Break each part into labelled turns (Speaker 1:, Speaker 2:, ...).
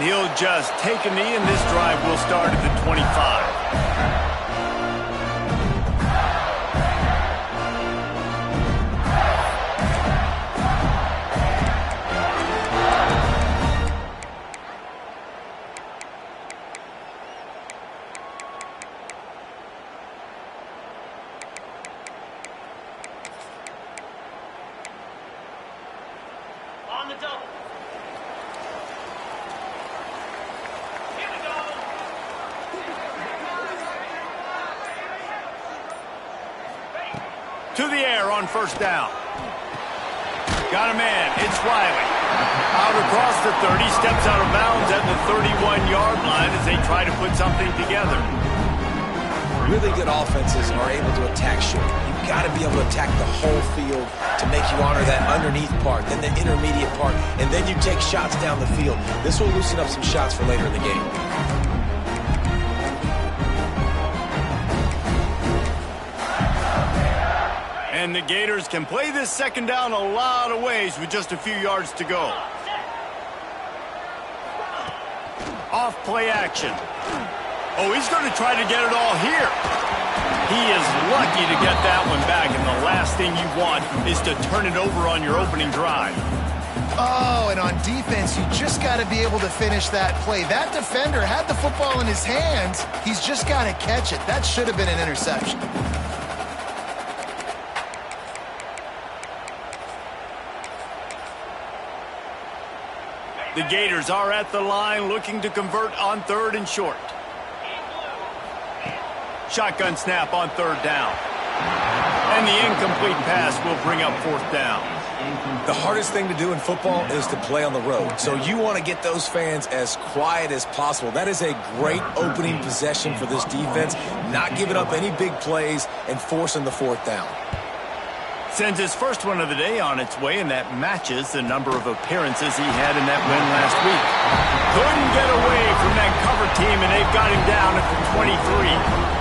Speaker 1: he'll just take a knee, and this drive will start at the 25.
Speaker 2: On the double. Here we go.
Speaker 1: To the air on first down. Got a man. It's Riley. Out across the 30, steps out of bounds at the 31-yard line as they try to put something together.
Speaker 3: Really good offenses are able to attack short. You've got to be able to attack the whole field to make you honor that underneath part, then the intermediate part, and then you take shots down the field. This will loosen up some shots for later in the game.
Speaker 1: And the Gators can play this second down a lot of ways with just a few yards to go. Off play action. Oh, he's going to try to get it all here. He is lucky to get that one back, and the last thing you want is to turn it over on your opening drive.
Speaker 4: Oh, and on defense, you just got to be able to finish that play. That defender had the football in his hands. He's just got to catch it. That should have been an interception.
Speaker 1: The Gators are at the line looking to convert on third and short. Shotgun snap on third down. And the incomplete pass will bring up fourth down.
Speaker 3: The hardest thing to do in football is to play on the road. So you want to get those fans as quiet as possible. That is a great opening possession for this defense. Not giving up any big plays and forcing the fourth down.
Speaker 1: Sends his first one of the day on its way, and that matches the number of appearances he had in that win last week. Couldn't get away from that cover team, and they've got him down at the 23.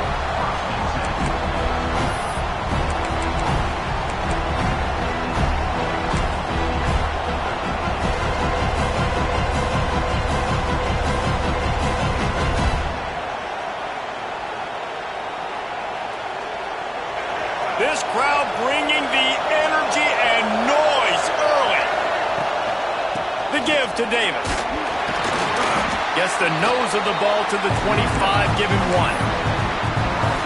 Speaker 1: This crowd bringing the energy and noise early. The give to Davis. Gets the nose of the ball to the 25, give him one.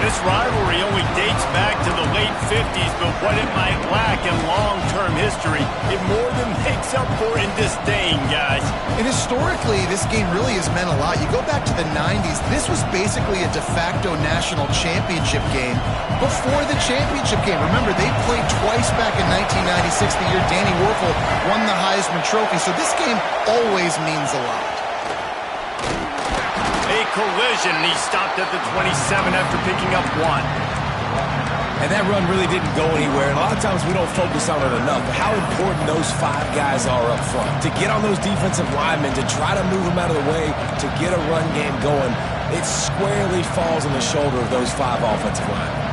Speaker 1: This rivalry only dates back to the late 50s, but what it might lack in long-term history, it more than makes up for in disdain, guys.
Speaker 4: And historically, this game really has meant a lot. You go back to the 90s, this was basically a de facto national championship game before the championship game. Remember, they played twice back in 1996, the year Danny Werfel won the Heisman Trophy. So this game always means a lot.
Speaker 1: A collision, and he stopped at the 27 after picking up one.
Speaker 3: And that run really didn't go anywhere. And a lot of times we don't focus on it enough. But how important those five guys are up front. To get on those defensive linemen, to try to move them out of the way, to get a run game going, it squarely falls on the shoulder of those five offensive linemen.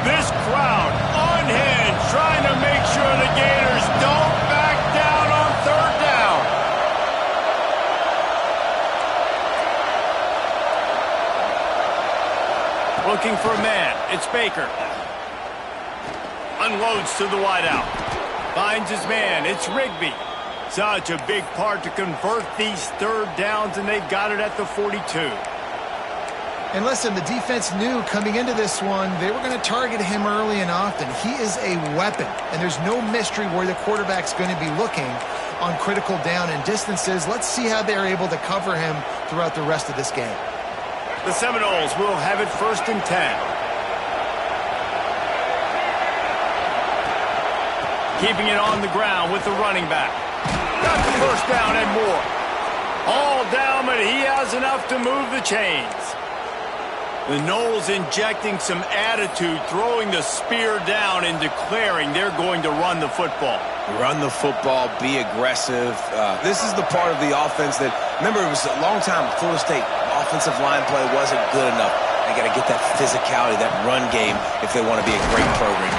Speaker 1: This crowd unhinged, trying to make sure the Gators don't back down on third down. Looking for a man. It's Baker. Unloads to the wideout. Finds his man. It's Rigby. Such a big part to convert these third downs, and they've got it at the 42.
Speaker 4: And listen, the defense knew coming into this one, they were going to target him early and often. He is a weapon, and there's no mystery where the quarterback's going to be looking on critical down and distances. Let's see how they're able to cover him throughout the rest of this game.
Speaker 1: The Seminoles will have it 1st and 10. Keeping it on the ground with the running back. Got the first down and more. All down, but he has enough to move the chains. The Noles injecting some attitude, throwing the spear down and declaring they're going to run the football.
Speaker 3: Run the football, be aggressive. This is the part of the offense that, remember, it was a long time Florida State offensive line play wasn't good enough. They got to get that physicality, that run game, if they want to be a great program.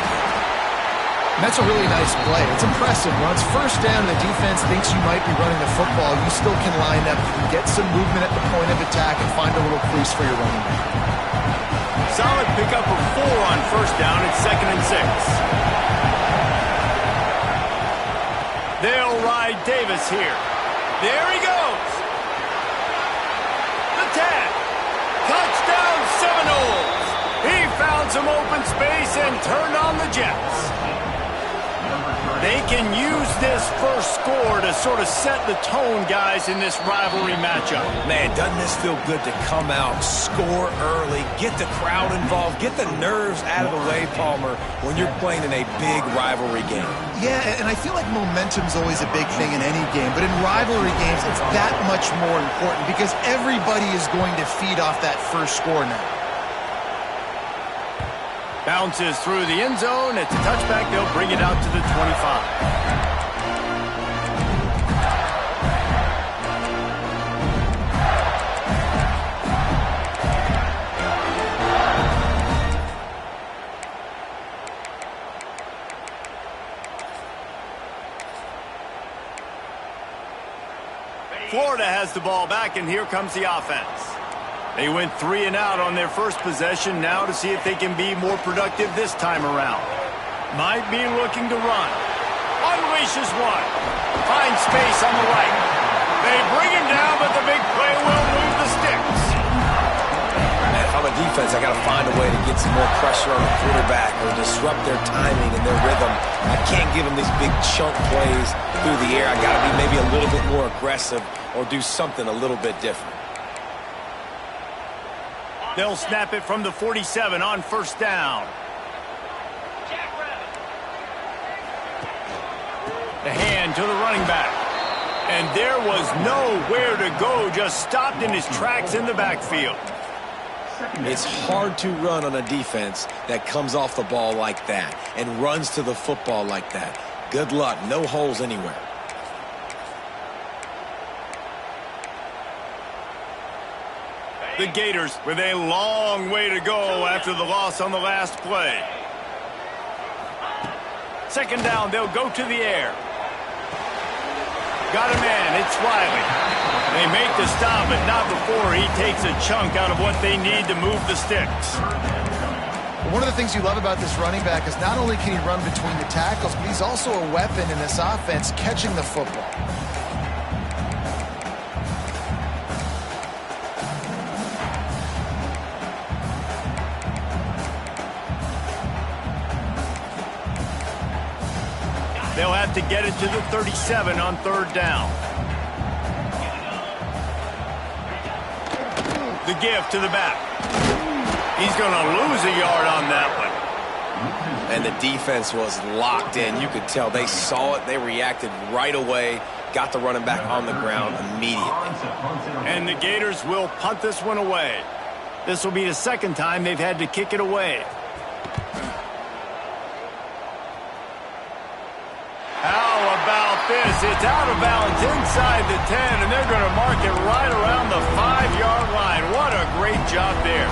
Speaker 4: And that's a really nice play. It's impressive. Once first down, the defense thinks you might be running the football. You still can line up. You can get some movement at the point of attack and find a little crease for your running back.
Speaker 1: Solid pickup of 4 on first down. It's 2nd and 6. They'll ride Davis here. There he goes. The 10. Touchdown Seminoles. He found some open space and turned on the Jets. They can use this first score to sort of set the tone, guys, in this rivalry matchup.
Speaker 3: Man, doesn't this feel good to come out, score early, get the crowd involved, get the nerves out of the way, Palmer, when you're playing in a big rivalry game.
Speaker 4: Yeah, and I feel like momentum's always a big thing in any game, but in rivalry games, it's that much more important because everybody is going to feed off that first score now.
Speaker 1: Bounces through the end zone. It's a touchback. They'll bring it out to the 25. Florida has the ball back, and here comes the offense. They went 3 and out on their first possession, now to see if they can be more productive this time around. Might be looking to run. Unleashes one. Finds space on the right. They bring him down, but the big play will move the sticks.
Speaker 3: Man, if I'm a defense, I got to find a way to get some more pressure on the quarterback or disrupt their timing and their rhythm. I can't give them these big chunk plays through the air. I got to be maybe a little bit more aggressive or do something a little bit different.
Speaker 1: They'll snap it from the 47 on first down. The hand to the running back. And there was nowhere to go, just stopped in his tracks in the backfield.
Speaker 3: It's hard to run on a defense that comes off the ball like that and runs to the football like that. Good luck. No holes anywhere.
Speaker 1: The Gators with a long way to go after the loss on the last play. Second down, they'll go to the air. Got a man, it's Riley. They make the stop, but not before he takes a chunk out of what they need to move the sticks.
Speaker 4: One of the things you love about this running back is not only can he run between the tackles, but he's also a weapon in this offense catching the football.
Speaker 1: They'll have to get it to the 37 on third down. The give to the back. He's going to lose a yard on that one.
Speaker 3: And the defense was locked in. You could tell they saw it. They reacted right away. Got the running back on the ground immediately.
Speaker 1: And the Gators will punt this one away. This will be the second time they've had to kick it away. How about this? It's out of bounds inside the 10, and they're going to mark it right around the 5-yard line. What a great job there.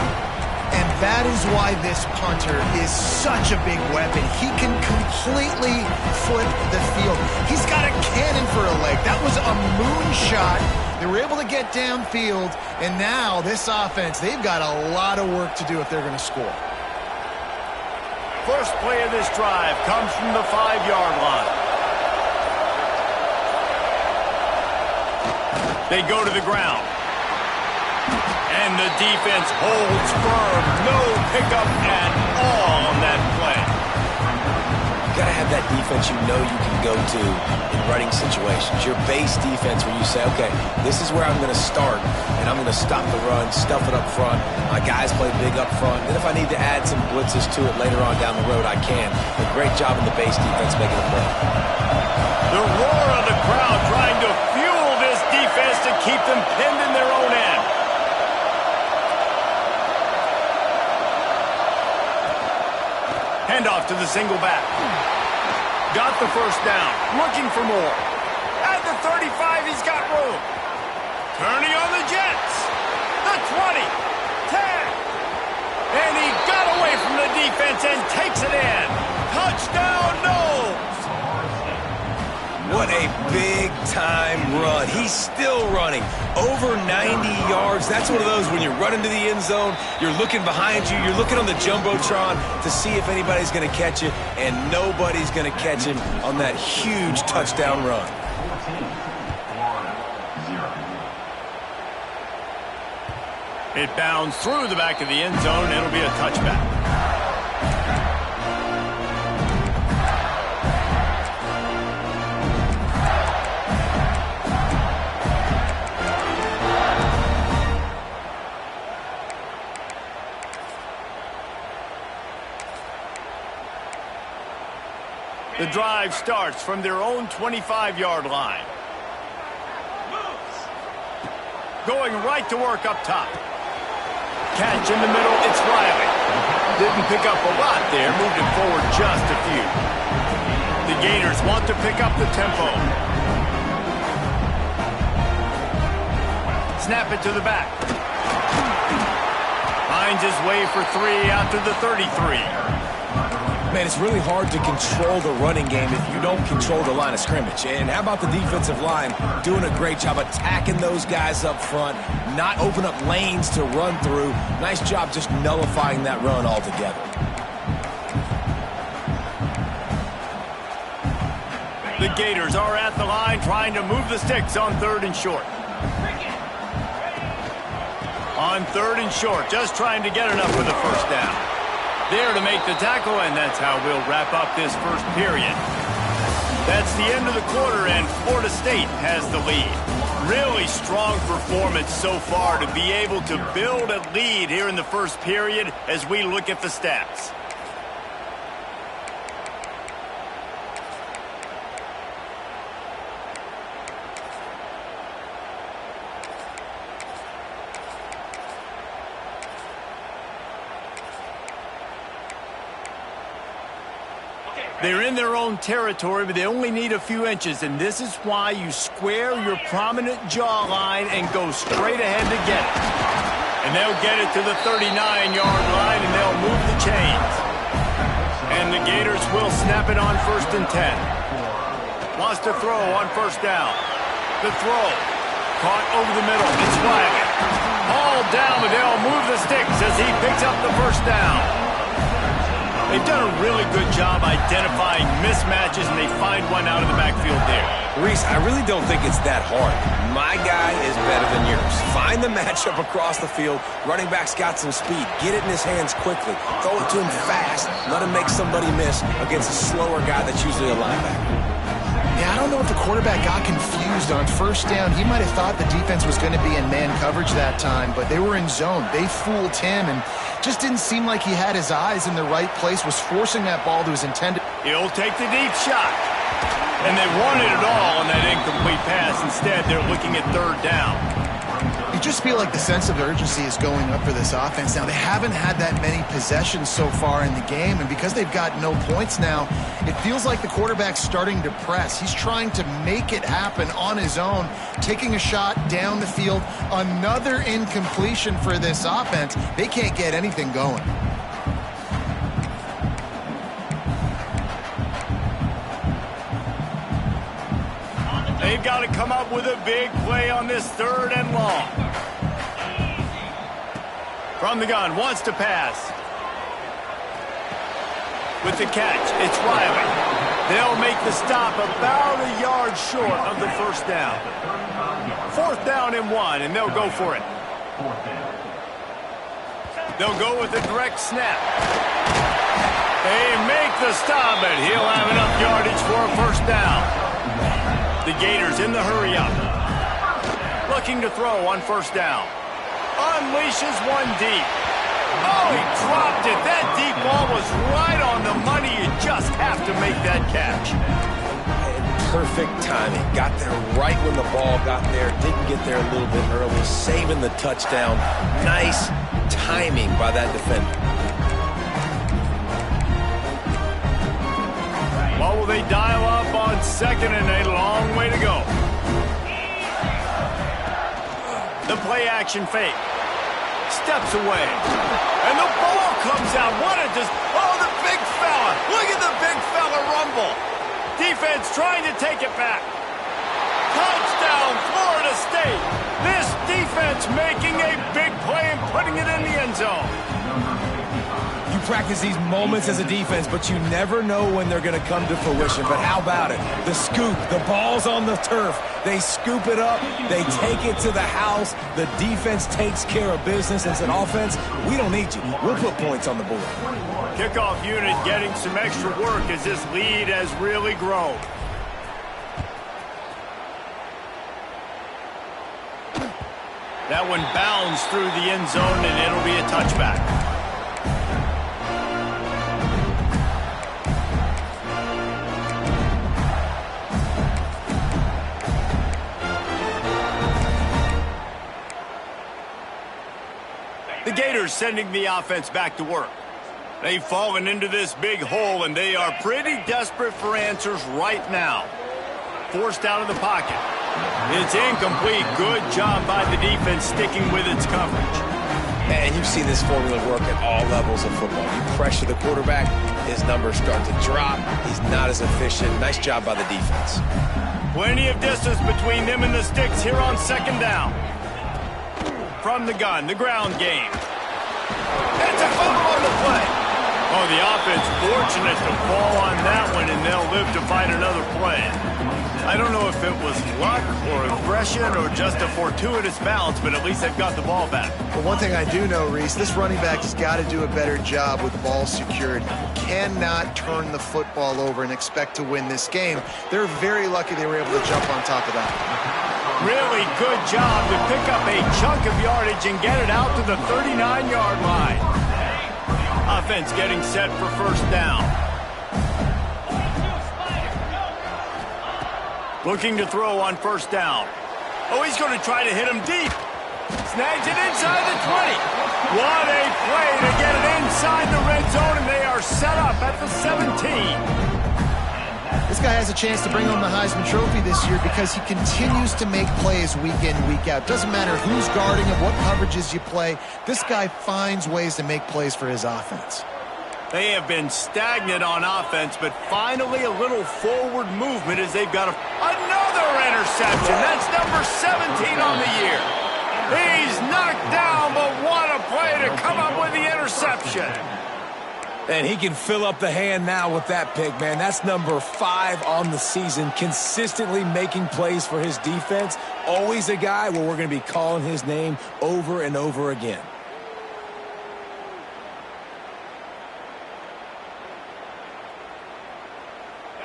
Speaker 4: And that is why this punter is such a big weapon. He can completely flip the field. He's got a cannon for a leg. That was a moonshot. They were able to get downfield, and now this offense, they've got a lot of work to do if they're going to score.
Speaker 1: First play of this drive comes from the 5-yard line. They go to the ground. And the defense holds firm. No pickup at all on that play.
Speaker 3: You got to have that defense you know you can go to in running situations. Your base defense where you say, okay, this is where I'm going to start, and I'm going to stop the run, stuff it up front. My guys play big up front. Then if I need to add some blitzes to it later on down the road, I can. But great job in the base defense making a play.
Speaker 1: The roar of the crowd trying to fuel this defense to keep them pinned in their own end. Handoff to the single back. Got the first down. Looking for more. At the 35, he's got room. Turning on the Jets. The 20. 10. And he got away from the defense and takes it in. Touchdown, Noles.
Speaker 3: What a big-time run. He's still running. Over 90 yards. That's one of those when you run into the end zone, you're looking behind you, you're looking on the Jumbotron to see if anybody's going to catch you, and nobody's going to catch him on that huge touchdown run.
Speaker 1: It bounds through the back of the end zone. It'll be a touchback. The drive starts from their own 25-yard line. Going right to work up top. Catch in the middle, it's Riley. Didn't pick up a lot there, moved it forward just a few. The Gators want to pick up the tempo. Snap it to the back. Finds his way for 3 out to the 33.
Speaker 3: Man, it's really hard to control the running game if you don't control the line of scrimmage. And how about the defensive line doing a great job attacking those guys up front, not open up lanes to run through. Nice job just nullifying that run altogether.
Speaker 1: The Gators are at the line trying to move the sticks on 3rd and short. On 3rd and short, just trying to get enough for the first down. There to make the tackle, and that's how we'll wrap up this first period. That's the end of the quarter, and Florida State has the lead. Really strong performance so far to be able to build a lead here in the first period as we look at the stats. They're in their own territory, but they only need a few inches, and this is why you square your prominent jawline and go straight ahead to get it. And they'll get it to the 39-yard line, and they'll move the chains. And the Gators will snap it on 1st and 10. Wants to throw on 1st down. The throw. Caught over the middle. It's Riley. Hauled down, but they'll move the sticks as he picks up the 1st down. They've done a really good job identifying mismatches, and they find one out of the backfield there.
Speaker 3: Reese, I really don't think it's that hard. My guy is better than yours. Find the matchup across the field. Running back's got some speed. Get it in his hands quickly. Throw it to him fast. Let him make somebody miss against a slower guy that's usually a linebacker.
Speaker 4: Yeah, I don't know if the quarterback got confused on 1st down. He might have thought the defense was going to be in man coverage that time, but they were in zone. They fooled him and just didn't seem like he had his eyes in the right place, was forcing that ball to his intended.
Speaker 1: He'll take the deep shot. And they wanted it all on that incomplete pass. Instead, they're looking at 3rd down.
Speaker 4: You just feel like the sense of urgency is going up for this offense now. They haven't had that many possessions so far in the game, and because they've got no points now, it feels like the quarterback's starting to press. He's trying to make it happen on his own, taking a shot down the field. Another incompletion for this offense. They can't get anything going.
Speaker 1: They've got to come up with a big play on this 3rd and long. From the gun, wants to pass. With the catch, it's Riley. They'll make the stop about a yard short of the 1st down. 4th down and 1, and they'll go for it. They'll go with a direct snap. They make the stop, and he'll have enough yardage for a 1st down. The Gators in the hurry-up. Looking to throw on 1st down. Unleashes one deep. Oh, he dropped it. That deep ball was right on the money. You just have to make that catch.
Speaker 3: Perfect timing. Got there right when the ball got there. Didn't get there a little bit early. Saving the touchdown. Nice timing by that defender.
Speaker 1: What will they dial up on 2nd and a long way to go? The play action fake. Steps away. And the ball comes out. What a oh, the big fella. Look at the big fella rumble. Defense offense trying to take it back. Touchdown, Florida State. This defense making a big play and putting it in the end zone.
Speaker 3: You practice these moments as a defense, but you never know when they're going to come to fruition. But how about it? The scoop, the ball's on the turf. They scoop it up. They take it to the house. The defense takes care of business and said, offense, we don't need you. We'll put points on the board.
Speaker 1: Kickoff unit getting some extra work as this lead has really grown. That one bounds through the end zone, and it'll be a touchback. The Gators sending the offense back to work. They've fallen into this big hole, and they are pretty desperate for answers right now. Forced out of the pocket. It's incomplete. Good job by the defense sticking with its coverage.
Speaker 3: And you've seen this formula work at all levels of football. You pressure the quarterback, his numbers start to drop. He's not as efficient. Nice job by the defense.
Speaker 1: Plenty of distance between them and the sticks here on second down. From the gun, the ground game. It's a fumble on the play. Oh, the offense fortunate to fall on that one, and they'll live to fight another play. I don't know if it was luck or aggression or just a fortuitous bounce, but at least they've got the ball back.
Speaker 4: But one thing I do know, Reese, this running back has got to do a better job with ball security. You cannot turn the football over and expect to win this game. They're very lucky they were able to jump on top of that.
Speaker 1: Really good job to pick up a chunk of yardage and get it out to the 39-yard line. Offense getting set for first down. Looking to throw on first down. Oh, he's going to try to hit him deep. Snags it inside the 20. What a play to get it inside the red zone, and they are set up at the 17.
Speaker 4: This guy has a chance to bring home the Heisman Trophy this year because he continues to make plays week in, week out. Doesn't matter who's guarding him, what coverages you play. This guy finds ways to make plays for his offense.
Speaker 1: They have been stagnant on offense, but finally a little forward movement as they've got another interception. That's number 17 on the year. He's knocked down, but what a play to come up with the interception.
Speaker 3: And he can fill up the hand now with that pick, man. That's number 5 on the season, consistently making plays for his defense. Always a guy where we're going to be calling his name over and over again.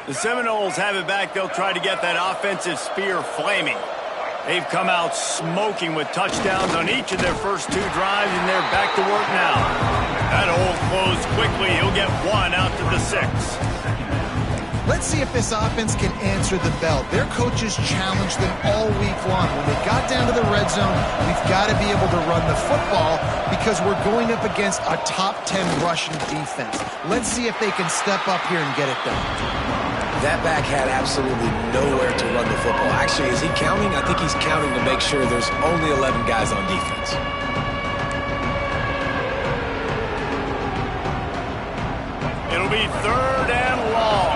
Speaker 1: The Seminoles have it back. They'll try to get that offensive spear flaming. They've come out smoking with touchdowns on each of their first 2 drives, and they're back to work now. That hole closed quickly. He'll get 1 out to the 6.
Speaker 4: Let's see if this offense can answer the bell. Their coaches challenged them all week long. When they got down to the red zone, we've got to be able to run the football because we're going up against a top 10 rushing defense. Let's see if they can step up here and get it done.
Speaker 3: That back had absolutely nowhere to run the football. Actually, is he counting? I think he's counting to make sure there's only 11 guys on defense.
Speaker 1: It'll be 3rd and long.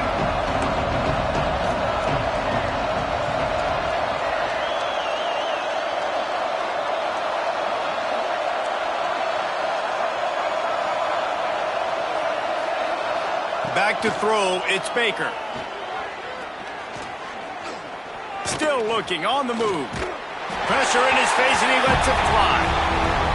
Speaker 1: Back to throw, it's Baker. Still looking, on the move. Pressure in his face, and he lets it fly.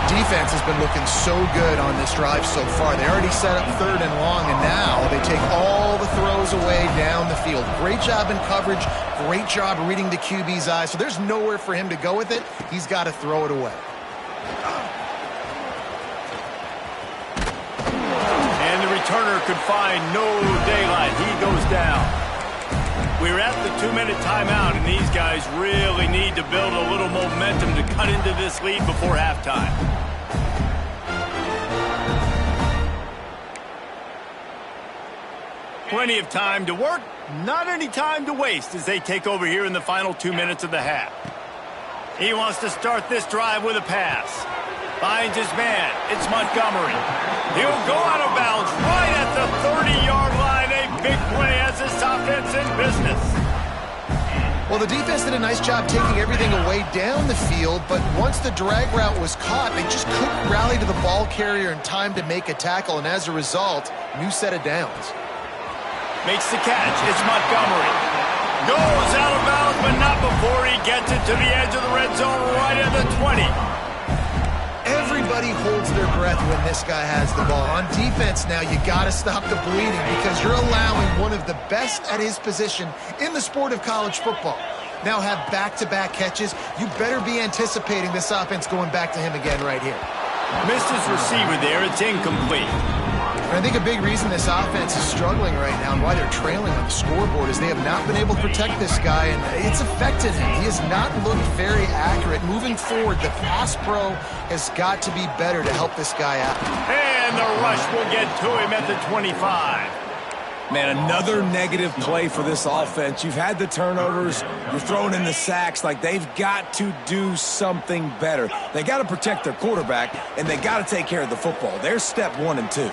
Speaker 4: Defense has been looking so good on this drive so far. They already set up 3rd and long, and now they take all the throws away down the field. Great job in coverage, great job reading the QB's eyes. So there's nowhere for him to go with it. He's got to throw it away.
Speaker 1: And the returner could find no daylight. He goes down. We're at the 2-minute timeout, and these guys really need to build a little momentum to cut into this lead before halftime. Plenty of time to work, not any time to waste as they take over here in the final 2 minutes of the half. He wants to start this drive with a pass. Finds his man. It's Montgomery. He'll go out of bounds right at the 30-yard line. A big play as this offense in business.
Speaker 4: Well, the defense did a nice job taking everything away down the field, but once the drag route was caught, they just couldn't rally to the ball carrier in time to make a tackle, and as a result, new set of downs.
Speaker 1: Makes the catch. It's Montgomery. Goes out of bounds, but not before he gets it to the edge of the red zone right at the 20.
Speaker 4: Everybody holds their breath when this guy has the ball. On defense now, you got to stop the bleeding because you're allowing one of the best at his position in the sport of college football. Now have back-to-back catches. You better be anticipating this offense going back to him again right here.
Speaker 1: Missed his receiver there. It's incomplete.
Speaker 4: I think a big reason this offense is struggling right now and why they're trailing on the scoreboard is they have not been able to protect this guy, and it's affected him. He has not looked very accurate. Moving forward, the pass pro has got to be better to help this guy out.
Speaker 1: And the rush will get to him at the 25.
Speaker 3: Man, another negative play for this offense. You've had the turnovers. You're throwing in the sacks. Like, they've got to do something better. They got to protect their quarterback, and they got to take care of the football. There's step 1 and 2.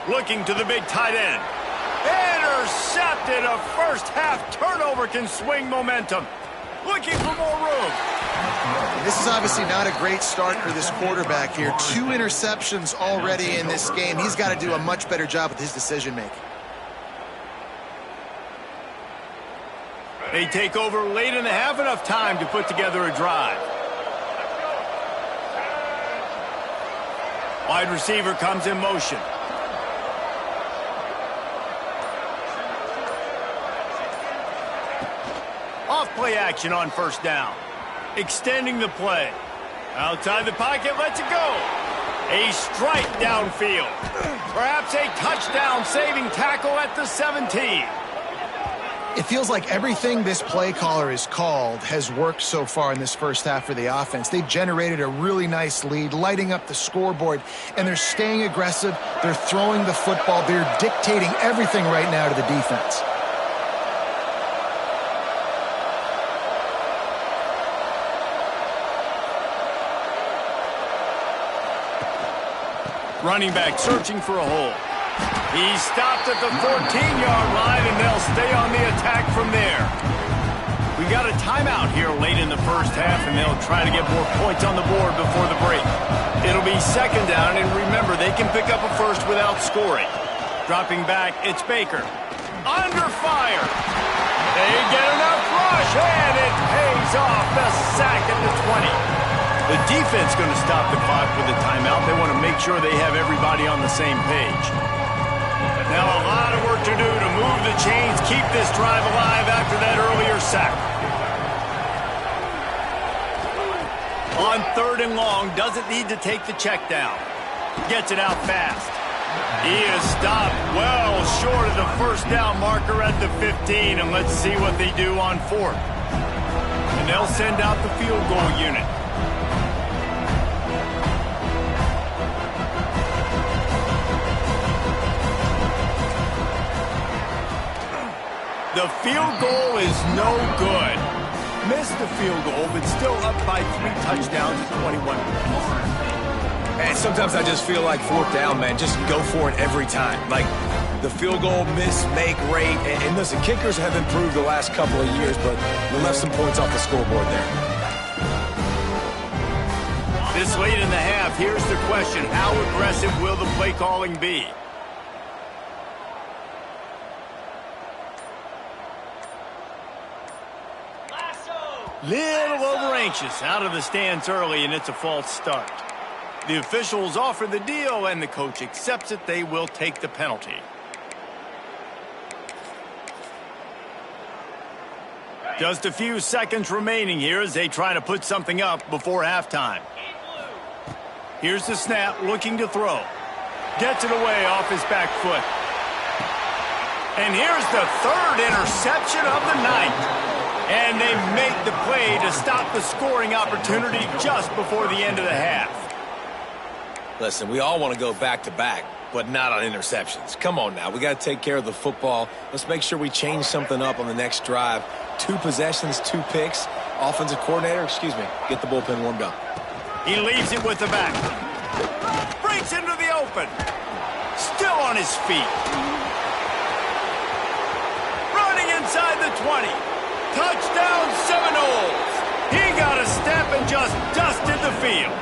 Speaker 1: Looking to the big tight end. Intercepted. A first-half turnover can swing momentum. Looking for more room.
Speaker 4: This is obviously not a great start for this quarterback here. 2 interceptions already in this game. He's got to do a much better job with his decision-making.
Speaker 1: They take over late in the half, enough time to put together a drive. Wide receiver comes in motion. Off play action on first down. Extending the play. Outside the pocket, lets it go. A strike downfield. Perhaps a touchdown-saving tackle at the 17.
Speaker 4: It feels like everything this play caller has called has worked so far in this first half for the offense. They've generated a really nice lead, lighting up the scoreboard, and they're staying aggressive. They're throwing the football. They're dictating everything right now to the defense.
Speaker 1: Running back searching for a hole. He stopped at the 14-yard line, and they'll stay on the attack from there. We got a timeout here late in the first half, and they'll try to get more points on the board before the break. It'll be second down, and remember, they can pick up a first without scoring. Dropping back, it's Baker. Under fire. They get enough rush, and it pays off. The sack at the 20. The defense going to stop the clock with a timeout. They want to make sure they have everybody on the same page. Now a lot of work to do to move the chains, keep this drive alive after that earlier sack. On 3rd and long, doesn't need to take the check down. Gets it out fast. He is stopped well short of the first down marker at the 15, and let's see what they do on 4th. And they'll send out the field goal unit. The field goal is no good. Missed the field goal, but still up by 3 touchdowns at 21 points.
Speaker 3: And sometimes I just feel like 4th down, man, just go for it every time. Like, the field goal miss-make rate. And listen, kickers have improved the last couple of years, but we left some points off the scoreboard there.
Speaker 1: This late in the half, here's the question. How aggressive will the play calling be? Little over-anxious, out of the stance early, and it's a false start. The officials offer the deal, and the coach accepts it. They will take the penalty. Just a few seconds remaining here as they try to put something up before halftime. Here's the snap, looking to throw. Gets it away off his back foot. And here's the 3rd interception of the night. And they make the play to stop the scoring opportunity just before the end of the half.
Speaker 3: Listen, we all want to go back-to-back, but not on interceptions. Come on now. We got to take care of the football. Let's make sure we change something up on the next drive. 2 possessions, 2 picks. Offensive coordinator, get the bullpen warmed up.
Speaker 1: He leaves it with the back. Breaks into the open. Still on his feet. Running inside the 20. Touchdown Seminoles! He got a step and just dusted the field.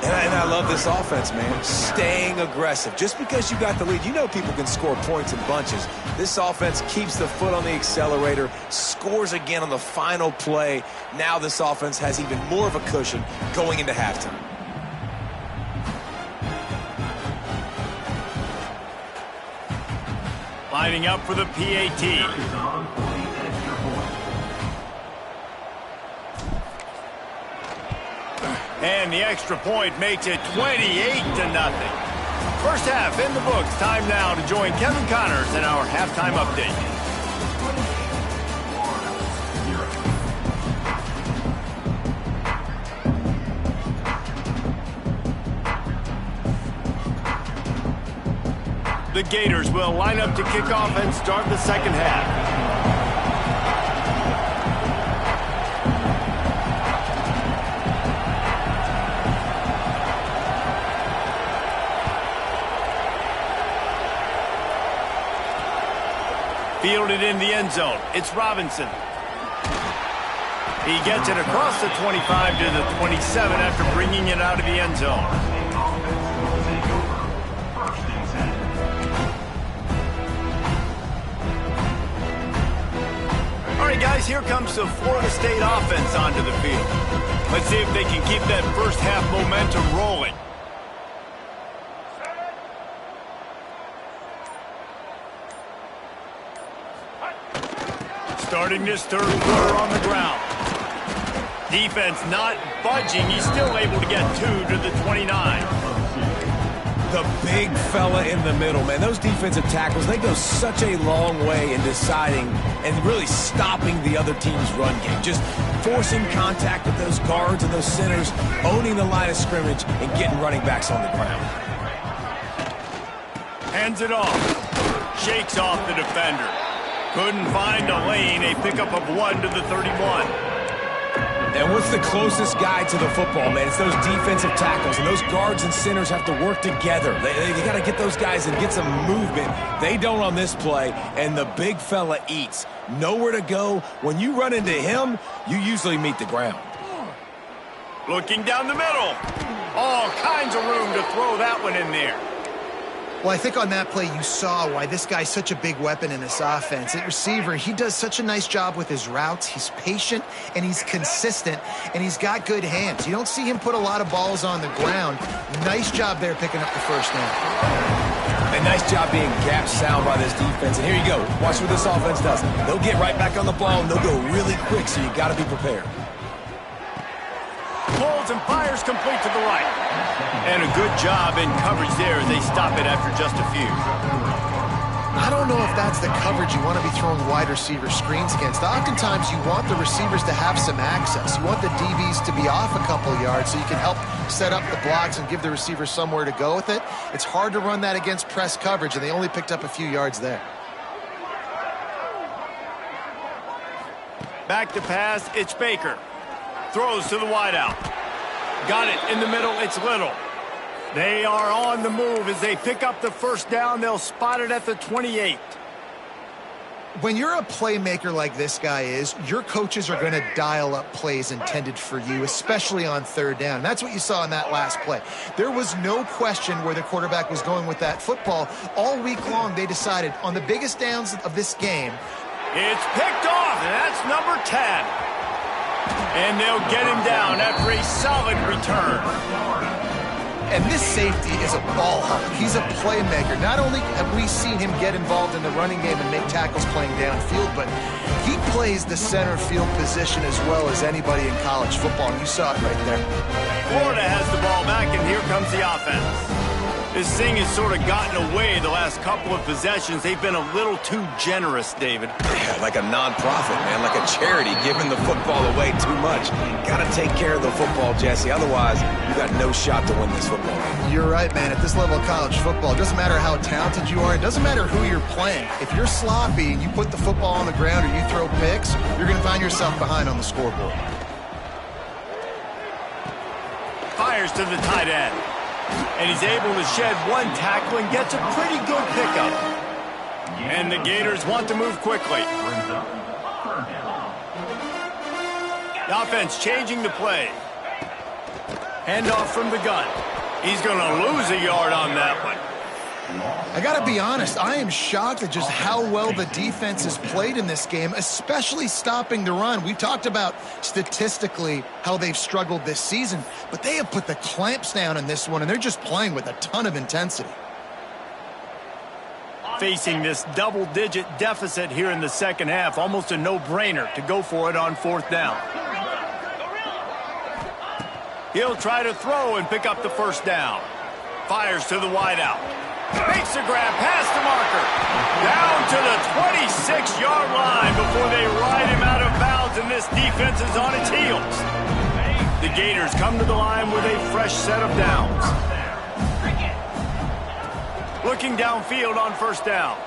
Speaker 3: And I love this offense, man. Staying aggressive. Just because you got the lead, you know people can score points in bunches. This offense keeps the foot on the accelerator, scores again on the final play. Now this offense has even more of a cushion going into halftime.
Speaker 1: Lining up for the PAT. And the extra point makes it 28-0. First half in the books. Time now to join Kevin Connors in our halftime update. The Gators will line up to kick off and start the second half. Fielded in the end zone. It's Robinson. He gets it across the 25 to the 27 after bringing it out of the end zone. All right, guys, here comes the Florida State offense onto the field. Let's see if they can keep that first half momentum rolling. Starting this third quarter on the ground. Defense not budging. He's still able to get 2 to the 29.
Speaker 3: The big fella in the middle, man. Those defensive tackles, they go such a long way in deciding and really stopping the other team's run game. Just forcing contact with those guards and those centers, owning the line of scrimmage, and getting running backs on the ground.
Speaker 1: Hands it off. Shakes off the defender. Couldn't find a lane. A pickup of 1 to the 31.
Speaker 3: And what's the closest guy to the football, man? It's those defensive tackles, and those guards and centers have to work together. They got to get those guys and get some movement. They don't on this play, and the big fella eats. Nowhere to go. When you run into him, you usually meet the ground.
Speaker 1: Looking down the middle. All kinds of room to throw that one in there.
Speaker 4: Well, I think on that play you saw why this guy's such a big weapon in this offense. At receiver, he does such a nice job with his routes. He's patient, and he's consistent, and he's got good hands. You don't see him put a lot of balls on the ground. Nice job there picking up the first down.
Speaker 3: A nice job being gap sound by this defense. And here you go. Watch what this offense does. They'll get right back on the ball, and they'll go really quick, so you got to be prepared.
Speaker 1: Pulls and fires complete to the right. And a good job in coverage there as they stop it after just a few.
Speaker 4: I don't know if that's the coverage you want to be throwing wide receiver screens against. Oftentimes you want the receivers to have some access. You want the DBs to be off a couple yards so you can help set up the blocks and give the receiver somewhere to go with it. It's hard to run that against press coverage, and they only picked up a few yards there.
Speaker 1: Back to pass, it's Baker. Throws to the wideout. Got it in the middle, it's Little. They are on the move as they pick up the first down. They'll spot it at the 28.
Speaker 4: When you're a playmaker like this guy is, your coaches are going to dial up plays intended for you, especially on third down. And that's what you saw in that last play. There was no question where the quarterback was going with that football. All week long, they decided on the biggest downs of this game.
Speaker 1: It's picked off, and that's number 10. And they'll get him down after a solid return.
Speaker 4: And this safety is a ball hawk. He's a playmaker. Not only have we seen him get involved in the running game and make tackles playing downfield, but he plays the center field position as well as anybody in college football. And you saw it right there.
Speaker 1: Florida has the ball back, and here comes the offense. This thing has sort of gotten away the last couple of possessions. They've been a little too generous, David.
Speaker 3: Yeah, like a non-profit, man, like a charity, giving the football away too much. Got to take care of the football, Jesse. Otherwise, you got no shot to win this football game.
Speaker 4: You're right, man. At this level of college football, it doesn't matter how talented you are. It doesn't matter who you're playing. If you're sloppy and you put the football on the ground or you throw picks, you're going to find yourself behind on the scoreboard.
Speaker 1: Fires to the tight end. And he's able to shed one tackle and gets a pretty good pickup. And the Gators want to move quickly. The offense changing the play. Handoff from the gun. He's going to lose a yard on that one.
Speaker 4: I got to be honest, I am shocked at just how well the defense has played in this game, especially stopping the run. We've talked about statistically how they've struggled this season, but they have put the clamps down in this one, and they're just playing with a ton of intensity.
Speaker 1: Facing this double-digit deficit here in the second half, almost a no-brainer to go for it on fourth down. He'll try to throw and pick up the first down. Fires to the wideout. Makes a grab past the marker. Down to the 26-yard line before they ride him out of bounds, and this defense is on its heels. The Gators come to the line with a fresh set of downs. Looking downfield on first down.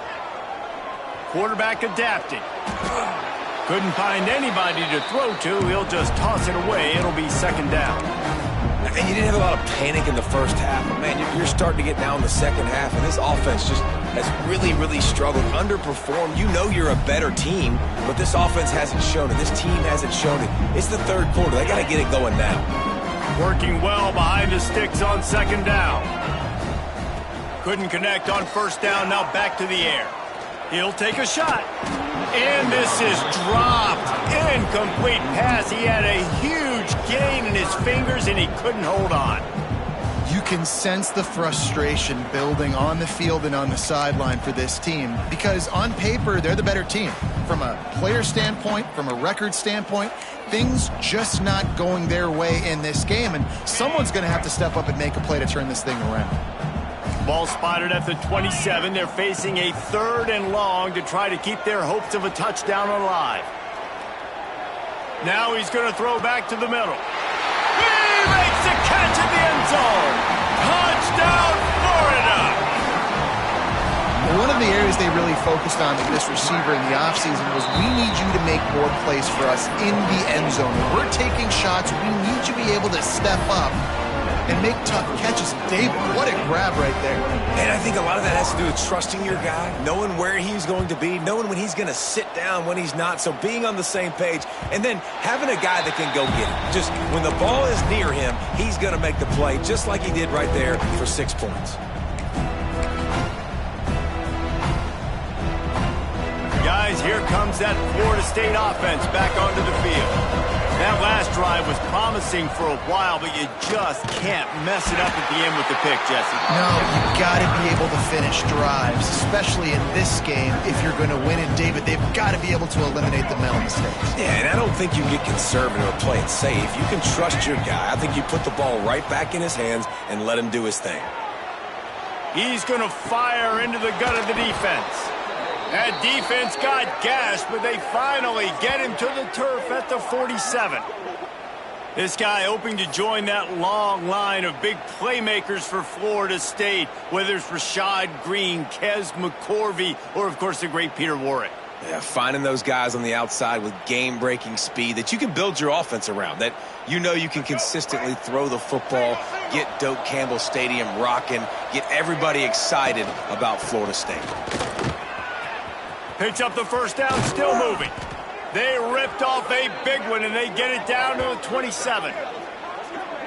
Speaker 1: Quarterback adapting. Couldn't find anybody to throw to. He'll just toss it away. It'll be second down.
Speaker 3: And you didn't have a lot of panic in the first half. But man, you're starting to get down in the second half, and this offense just has really, really struggled, underperformed. You know you're a better team, but this offense hasn't shown it. This team hasn't shown it. It's the third quarter. They got to get it going now.
Speaker 1: Working well behind the sticks on second down. Couldn't connect on first down. Now back to the air. He'll take a shot. And this is dropped. Incomplete pass. He had a huge gain in his fingers, and he couldn't hold on.
Speaker 4: You can sense the frustration building on the field and on the sideline for this team because on paper, they're the better team. From a player standpoint, from a record standpoint, things just not going their way in this game, and someone's going to have to step up and make a play to turn this thing around.
Speaker 1: Ball spotted at the 27. They're facing a third and long to try to keep their hopes of a touchdown alive. Now he's going to throw back to the middle. He makes a catch in the end zone. Touchdown, Florida!
Speaker 4: One of the areas they really focused on with this receiver in the offseason was we need you to make more plays for us in the end zone. When we're taking shots, we need you to be able to step up and make tough catches. David, what a grab right there.
Speaker 3: And I think a lot of that has to do with trusting your guy, knowing where he's going to be, knowing when he's going to sit down, when he's not. So being on the same page, and then having a guy that can go get it. Just when the ball is near him, he's going to make the play, just like he did right there for 6 points.
Speaker 1: Guys, here comes that Florida State offense back onto the field. That last drive was promising for a while, but you just can't mess it up at the end with the pick, Jesse.
Speaker 4: No, you've got to be able to finish drives, especially in this game. If you're going to win it, David, they've got to be able to eliminate the mental mistakes.
Speaker 3: Yeah, and I don't think you get conservative or play it safe. You can trust your guy. I think you put the ball right back in his hands and let him do his thing.
Speaker 1: He's going to fire into the gut of the defense. That defense got gashed, but they finally get him to the turf at the 47. This guy hoping to join that long line of big playmakers for Florida State, whether it's Rashad Green, Kez McCorvey, or, of course, the great Peter Warrick.
Speaker 3: Yeah, finding those guys on the outside with game-breaking speed that you can build your offense around, that you know you can consistently throw the football, get Doak Campbell Stadium rocking, get everybody excited about Florida State.
Speaker 1: Picks up the first down, still moving. They ripped off a big one, and they get it down to the 27.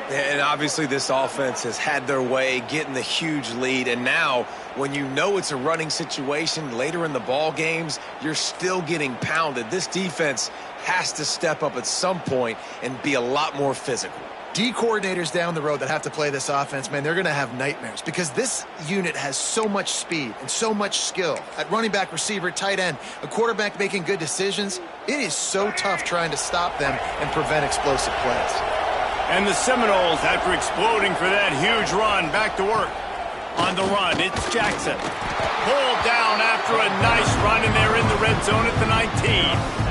Speaker 3: And obviously this offense has had their way, getting the huge lead. And now, when you know it's a running situation later in the ball games, you're still getting pounded. This defense has to step up at some point and be a lot more physical.
Speaker 4: D coordinators down the road that have to play this offense, man, they're going to have nightmares because this unit has so much speed and so much skill. At running back, receiver, tight end, a quarterback making good decisions, it is so tough trying to stop them and prevent explosive plays.
Speaker 1: And the Seminoles, after exploding for that huge run, back to work. On the run, it's Jackson. Pulled down after a nice run, and they're in the red zone at the 19.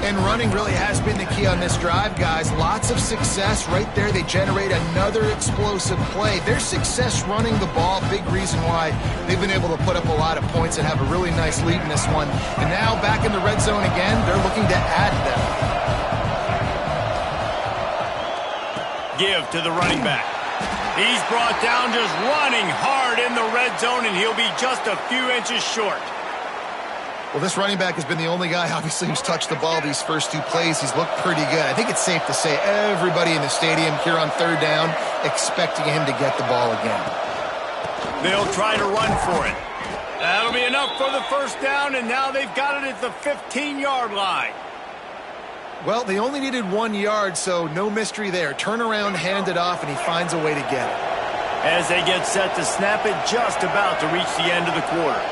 Speaker 4: And running really has been the key on this drive, guys. Lots of success right there. They generate another explosive play. Their success running the ball, big reason why they've been able to put up a lot of points and have a really nice lead in this one. And now back in the red zone again, they're looking to add them.
Speaker 1: Give to the running back. He's brought down just running hard in the red zone, and he'll be just a few inches short.
Speaker 4: Well, this running back has been the only guy, obviously, who's touched the ball these first 2 plays. He's looked pretty good. I think it's safe to say everybody in the stadium here on 3rd down expecting him to get the ball again.
Speaker 1: They'll try to run for it. That'll be enough for the first down, and now they've got it at the 15-yard line.
Speaker 4: Well, they only needed 1 yard, so no mystery there. Turn around, hand it off, and he finds a way to get it.
Speaker 1: As they get set to snap it, just about to reach the end of the quarter.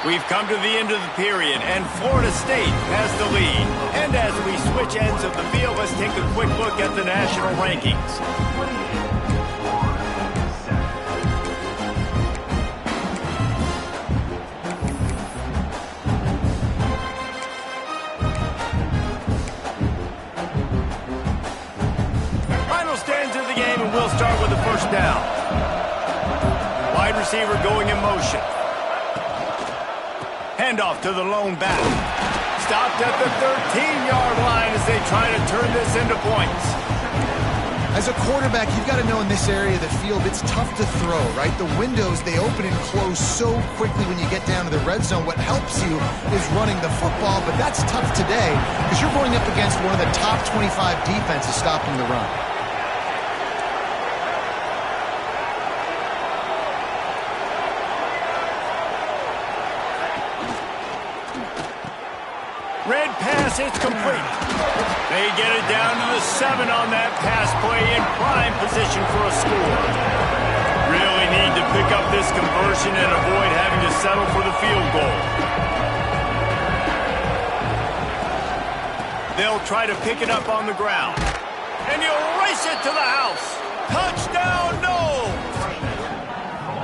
Speaker 1: We've come to the end of the period, and Florida State has the lead. And as we switch ends of the field, let's take a quick look at the national rankings. Final stands of the game, and we'll start with the first down. Wide receiver going in motion. Handoff to the lone back. Stopped at the 13-yard line as they try to turn this into points.
Speaker 4: As a quarterback, you've got to know in this area of the field, it's tough to throw, right? The windows, they open and close so quickly when you get down to the red zone. What helps you is running the football, but that's tough today because you're going up against one of the top 25 defenses stopping the run.
Speaker 1: Red pass, it's complete. They get it down to the 7 on that pass play in prime position for a score. Really need to pick up this conversion and avoid having to settle for the field goal. They'll try to pick it up on the ground. And he'll race it to the house. Touchdown, no!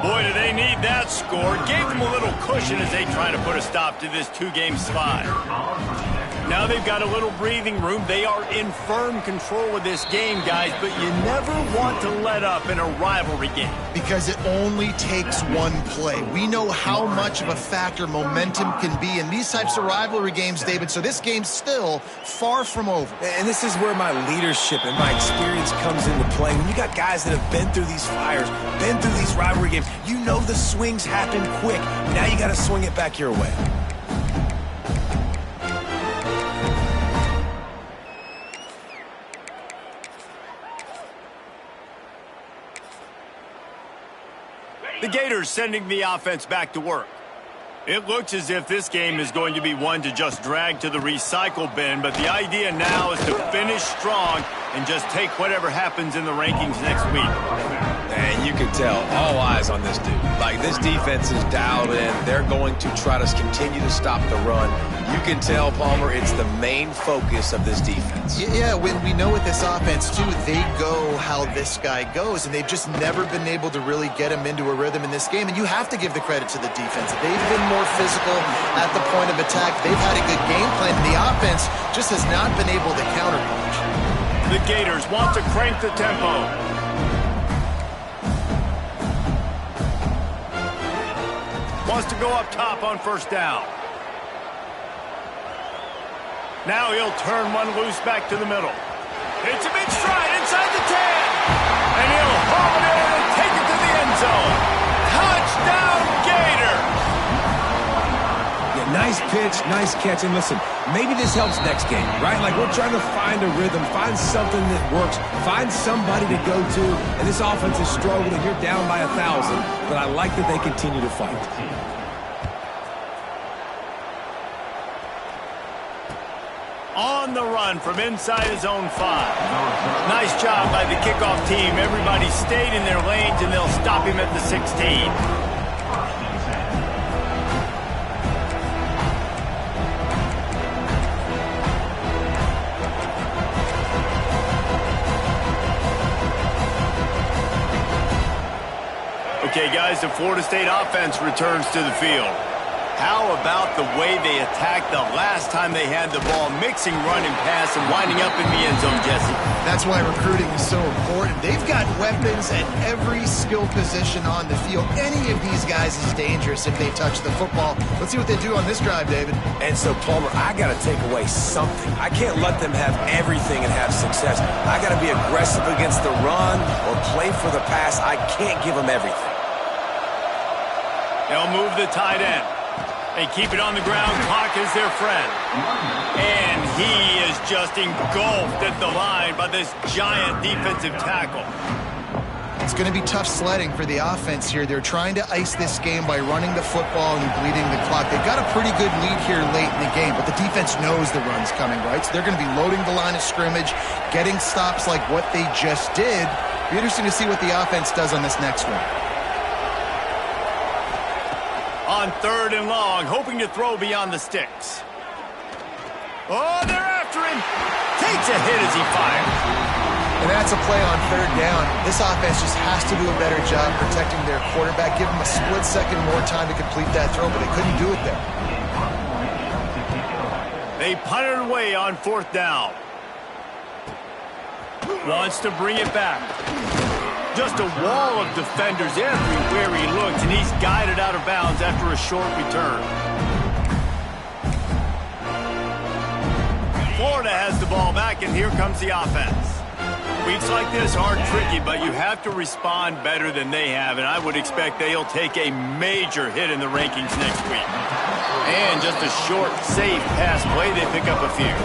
Speaker 1: Boy, do they need that score. Gave them a little cushion as they try to put a stop to this 2-game slide. Now they've got a little breathing room. They are in firm control of this game, guys, but you never want to let up in a rivalry game.
Speaker 4: Because it only takes one play. We know how much of a factor momentum can be in these types of rivalry games, David, so this game's still far from over.
Speaker 3: And this is where my leadership and my experience comes into play. When you got guys that have been through these fires, been through these rivalry games, you know the swings happen quick. Now you got to swing it back your way.
Speaker 1: The Gators sending the offense back to work. It looks as if this game is going to be one to just drag to the recycle bin, but the idea now is to finish strong and just take whatever happens in the rankings next week.
Speaker 3: And you can tell, all eyes on this dude. Like, this defense is dialed in. They're going to try to continue to stop the run. You can tell, Palmer, it's the main focus of this defense.
Speaker 4: Yeah, when we know with this offense, too, they go how this guy goes, and they've just never been able to really get him into a rhythm in this game, and you have to give the credit to the defense. They've been more physical at the point of attack. They've had a good game plan, and the offense just has not been able to counterpunch.
Speaker 1: The Gators want to crank the tempo. Wants to go up top on first down. Now he'll turn one loose back to the middle. It's a big stride inside the 10. And he'll haul it in and take it to the end zone. Touchdown, Gators!
Speaker 3: Yeah, nice pitch, nice catch. And listen, maybe this helps next game, right? Like, we're trying to find a rhythm, find something that works, find somebody to go to. And this offense is struggling. You're down by 1,000, but I like that they continue to fight.
Speaker 1: On the run from inside his own 5. Nice job by the kickoff team. Everybody stayed in their lanes, and they'll stop him at the 16. Okay, guys, the Florida State offense returns to the field. How about the way they attacked the last time they had the ball, mixing run and pass and winding up in the end zone, Jesse?
Speaker 4: That's why recruiting is so important. They've got weapons at every skill position on the field. Any of these guys is dangerous if they touch the football. Let's see what they do on this drive, David.
Speaker 3: And so, Palmer, I got to take away something. I can't let them have everything and have success. I got to be aggressive against the run or play for the pass. I can't give them everything.
Speaker 1: They'll move the tight end. They keep it on the ground. Clock is their friend. And he is just engulfed at the line by this giant defensive tackle.
Speaker 4: It's going to be tough sledding for the offense here. They're trying to ice this game by running the football and bleeding the clock. They've got a pretty good lead here late in the game, but the defense knows the run's coming, right? So they're going to be loading the line of scrimmage, getting stops like what they just did. Be interesting to see what the offense does on this next one.
Speaker 1: On 3rd and long, hoping to throw beyond the sticks. Oh, they're after him. Takes a hit as he fires.
Speaker 4: And that's a play on 3rd down. This offense just has to do a better job protecting their quarterback. Give him a split second more time to complete that throw, but they couldn't do it there.
Speaker 1: They punted away on 4th down. Wants to bring it back. Just a wall of defenders everywhere he looks, and he's guided out of bounds after a short return. Florida has the ball back, and here comes the offense. Weeks like this are tricky, but you have to respond better than they have, and I would expect they'll take a major hit in the rankings next week. And just a short, safe pass play, they pick up a few.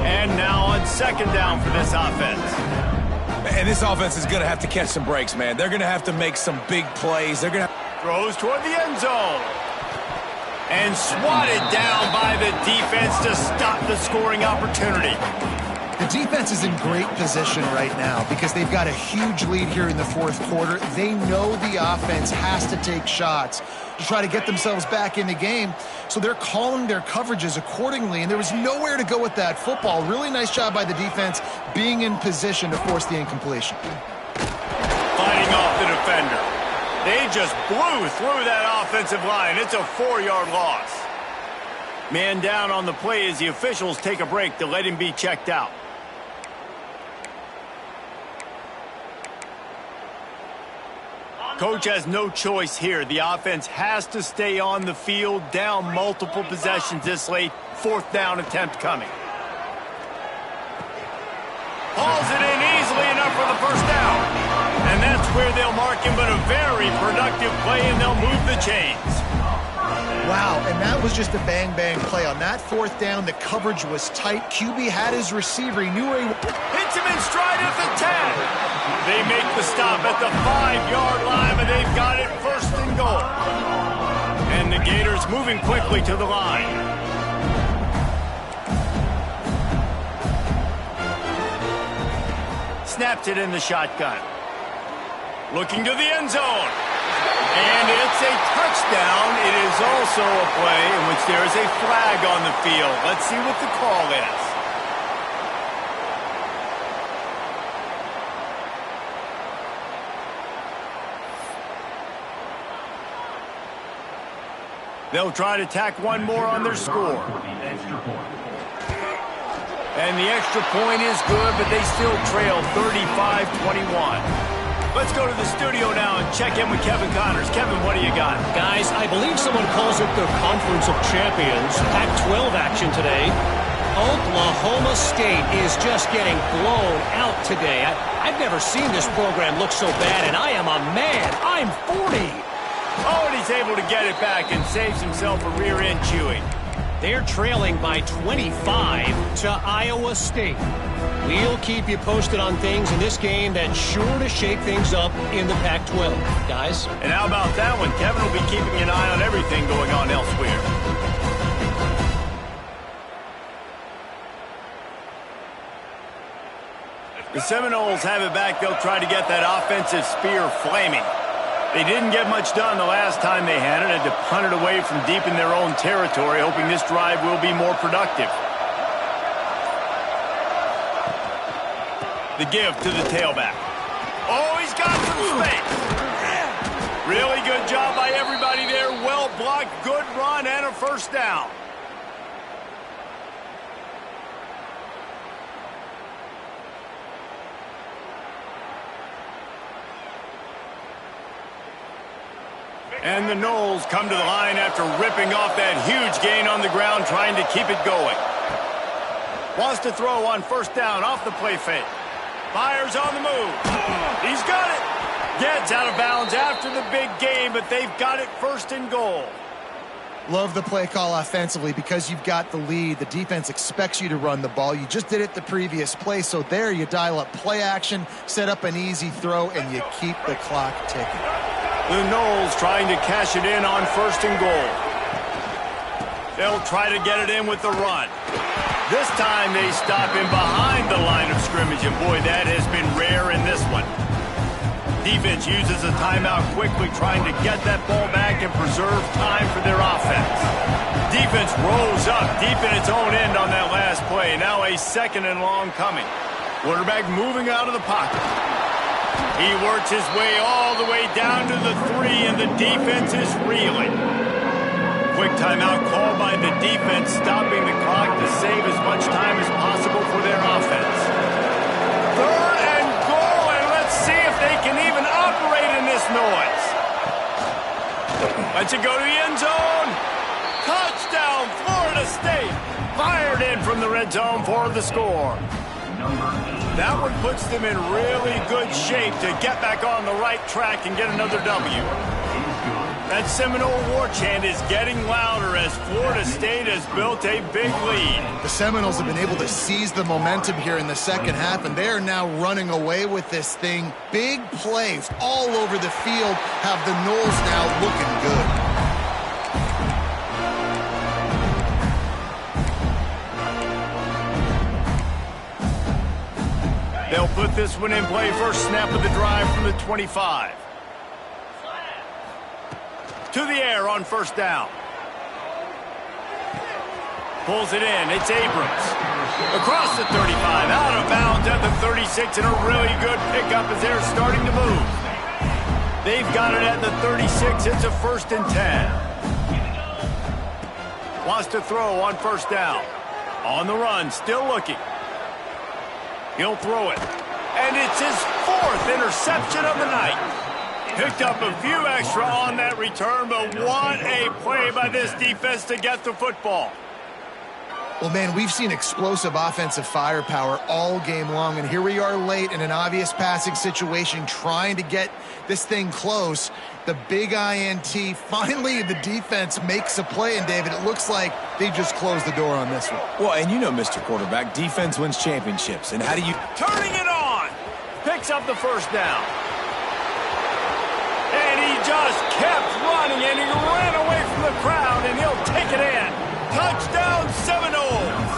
Speaker 1: And now on 2nd down for this offense.
Speaker 3: And this offense is going to have to catch some breaks, man. They're going to have to make some big plays. They're going to
Speaker 1: throws toward the end zone. And swatted down by the defense to stop the scoring opportunity.
Speaker 4: The defense is in great position right now because they've got a huge lead here in the 4th quarter. They know the offense has to take shots to try to get themselves back in the game. So they're calling their coverages accordingly, and there was nowhere to go with that football. Really nice job by the defense being in position to force the incompletion.
Speaker 1: Fighting off the defender. They just blew through that offensive line. It's a 4-yard loss. Man down on the play as the officials take a break to let him be checked out. Coach has no choice here. The offense has to stay on the field, down multiple possessions this late. 4th down attempt coming. Hauls it in easily enough for the 1st down. And that's where they'll mark him, but a very productive play, and they'll move the chains.
Speaker 4: Wow, and that was just a bang-bang play. On that 4th down, the coverage was tight. QB had his receiver. He knew where he...
Speaker 1: Hits him in stride at the 10. They make the stop at the 5-yard line, but they've got it 1st and goal. And the Gators moving quickly to the line. Snaps it in the shotgun. Looking to the end zone. And it's a touchdown. It is also a play in which there is a flag on the field. Let's see what the call is. They'll try to tack one more on their score. And the extra point is good, but they still trail 35-21. Let's go to the studio now and check in with Kevin Connors. Kevin, what do you got?
Speaker 5: Guys, I believe someone calls it the Conference of Champions. Pac-12 action today. Oklahoma State is just getting blown out today. I've never seen this program look so bad, and I am a man. I'm 40.
Speaker 1: Oh, and he's able to get it back and saves himself a rear-end chewing.
Speaker 5: They're trailing by 25 to Iowa State. We'll keep you posted on things in this game that's sure to shake things up in the Pac-12. Guys?
Speaker 1: And how about that one? Kevin will be keeping an eye on everything going on elsewhere. The Seminoles have it back. They'll try to get that offensive spear flaming. They didn't get much done the last time they had it. Had to punt it away from deep in their own territory, hoping this drive will be more productive. The give to the tailback. Oh, he's got some space. Really good job by everybody there. Well block, good run, and a first down. And the Noles come to the line after ripping off that huge gain on the ground, trying to keep it going. Wants to throw on first down off the play fake. Fires on the move. He's got it. Gets out of bounds after the big gain, but they've got it first and goal.
Speaker 4: Love the play call offensively because you've got the lead. The defense expects you to run the ball. You just did it the previous play, so there you dial up play action, set up an easy throw, and you keep the clock ticking.
Speaker 1: The Noles trying to cash it in on first and goal. They'll try to get it in with the run. This time they stop him behind the line of scrimmage, and boy, that has been rare in this one. Defense uses a timeout quickly, trying to get that ball back and preserve time for their offense. Defense rolls up deep in its own end on that last play. Now a second and long coming. Quarterback moving out of the pocket. He works his way all the way down to the 3, and the defense is reeling. Quick timeout called by the defense, stopping the clock to save as much time as possible for their offense. Third and goal, and let's see if they can even operate in this noise. Lets it go to the end zone. Touchdown, Florida State. Fired in from the red zone for the score. That one puts them in really good shape to get back on the right track and get another W. That Seminole war chant is getting louder as Florida State has built a big lead.
Speaker 4: The Seminoles have been able to seize the momentum here in the second half, and they are now running away with this thing. Big plays all over the field have the Noles now looking good.
Speaker 1: They'll put this one in play. First snap of the drive from the 25. To the air on first down. Pulls it in. It's Abrams. Across the 35. Out of bounds at the 36. And a really good pickup as they're starting to move. They've got it at the 36. It's a first and 10. Wants to throw on first down. On the run. Still looking. He'll throw it. And it's his 4th interception of the night. Picked up a few extra on that return, but what a play by this defense to get the football.
Speaker 4: Well, man, we've seen explosive offensive firepower all game long, and here we are late in an obvious passing situation trying to get this thing close. The big INT, finally the defense makes a play, and David, it looks like they just closed the door on this one.
Speaker 3: Well, and you know, Mr. Quarterback, defense wins championships, and how do you...
Speaker 1: Turning it on! Picks up the first down. And he just kept running, and he ran away from the crowd, and he'll take it in. Touchdown, Seminoles!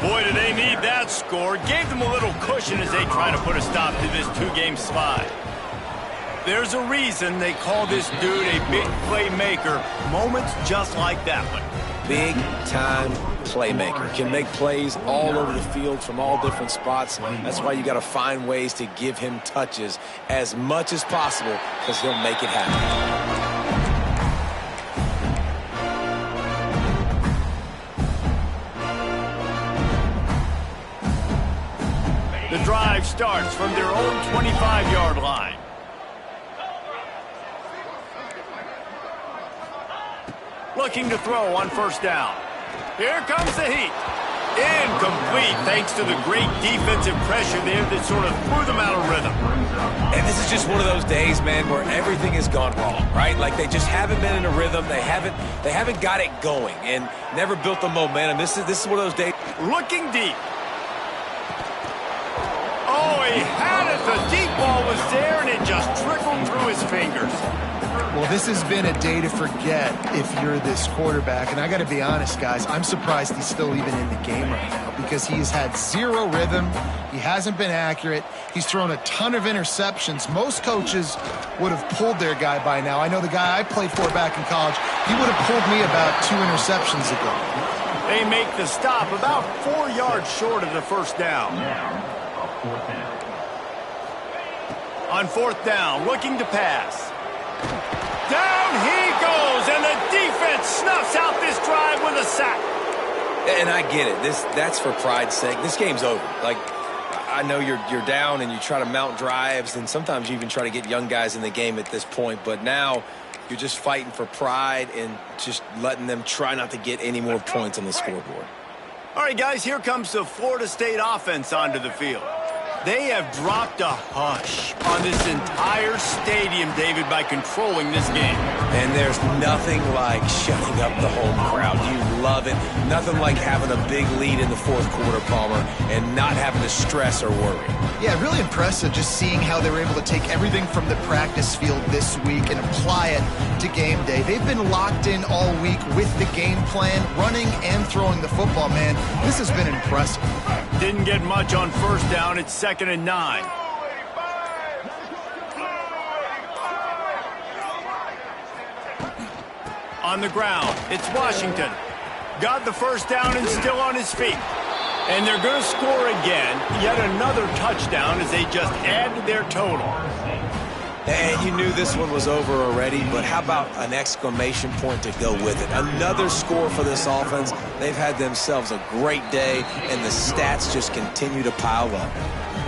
Speaker 1: Boy, do they need that score. Gave them a little cushion as they try to put a stop to this 2-game slide. There's a reason they call this dude a big playmaker. Moments just like that one.
Speaker 3: Big-time playmaker. Can make plays all over the field from all different spots. That's why you got to find ways to give him touches as much as possible, because he'll make it happen.
Speaker 1: The drive starts from their own 25-yard line. Looking to throw on first down. Here comes the heat. Incomplete thanks to the great defensive pressure there that sort of threw them out of rhythm.
Speaker 3: And this is just one of those days, man, where everything has gone wrong, right? Like they just haven't been in a rhythm. They haven't got it going and never built the momentum. This is one of those days.
Speaker 1: Looking deep. Oh, he had it. The deep ball was there, and it just trickled through his fingers.
Speaker 4: Well, this has been a day to forget if you're this quarterback. And I got to be honest, guys, I'm surprised he's still even in the game right now because he has had zero rhythm. He hasn't been accurate. He's thrown a ton of interceptions. Most coaches would have pulled their guy by now. I know the guy I played for back in college, he would have pulled me about 2 interceptions ago.
Speaker 1: They make the stop about 4 yards short of the first down. On fourth down, looking to pass. Down he goes, and snuffs out this drive with a sack.
Speaker 3: And I get it. That's for pride's sake. This game's over. Like, I know you're down and you try to mount drives, and sometimes you even try to get young guys in the game at this point. But now you're just fighting for pride and just letting them try not to get any more points on the scoreboard.
Speaker 1: All right, guys, here comes the Florida State offense onto the field. They have dropped a hush on this entire stadium, David, by controlling this game.
Speaker 3: And there's nothing like shutting up the home crowd. You love it. Nothing like having a big lead in the fourth quarter, Palmer, and not having to stress or worry.
Speaker 4: Yeah, really impressive just seeing how they were able to take everything from the practice field this week and apply it to game day. They've been locked in all week with the game plan, running and throwing the football, man. This has been impressive.
Speaker 1: Didn't get much on first down. It's 2nd and 9. On the ground, it's Washington. Got the first down and still on his feet. And they're going to score again. Yet another touchdown as they just add to their total.
Speaker 3: And you knew this one was over already, but how about an exclamation point to go with it? Another score for this offense. They've had themselves a great day, and the stats just continue to pile up.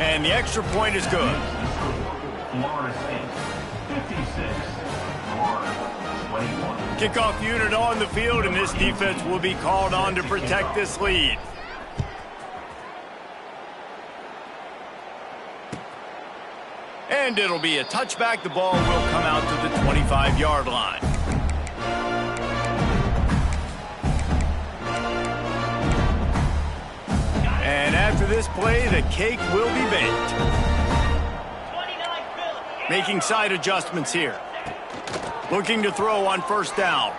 Speaker 1: And the extra point is good.
Speaker 6: Florida State, 56, Florida, 21.
Speaker 1: Kickoff unit on the field, and this defense will be called on to protect this lead. And it'll be a touchback. The ball will come out to the 25-yard line. And after this play, the cake will be baked.
Speaker 2: 29 Phillips.
Speaker 1: Making side adjustments here. Looking to throw on first down.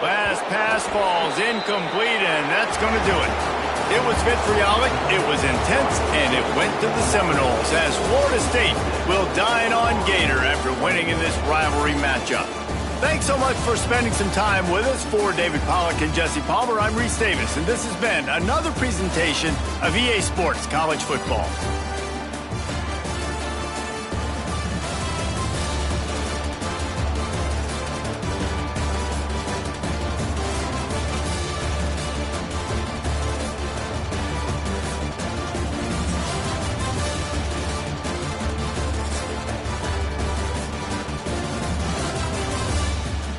Speaker 1: Last pass falls incomplete, and that's going to do it. It was vitriolic, it was intense, and it went to the Seminoles as Florida State will dine on Gator after winning in this rivalry matchup. Thanks so much for spending some time with us. For David Pollack and Jesse Palmer, I'm Reese Davis, and this has been another presentation of EA Sports College Football.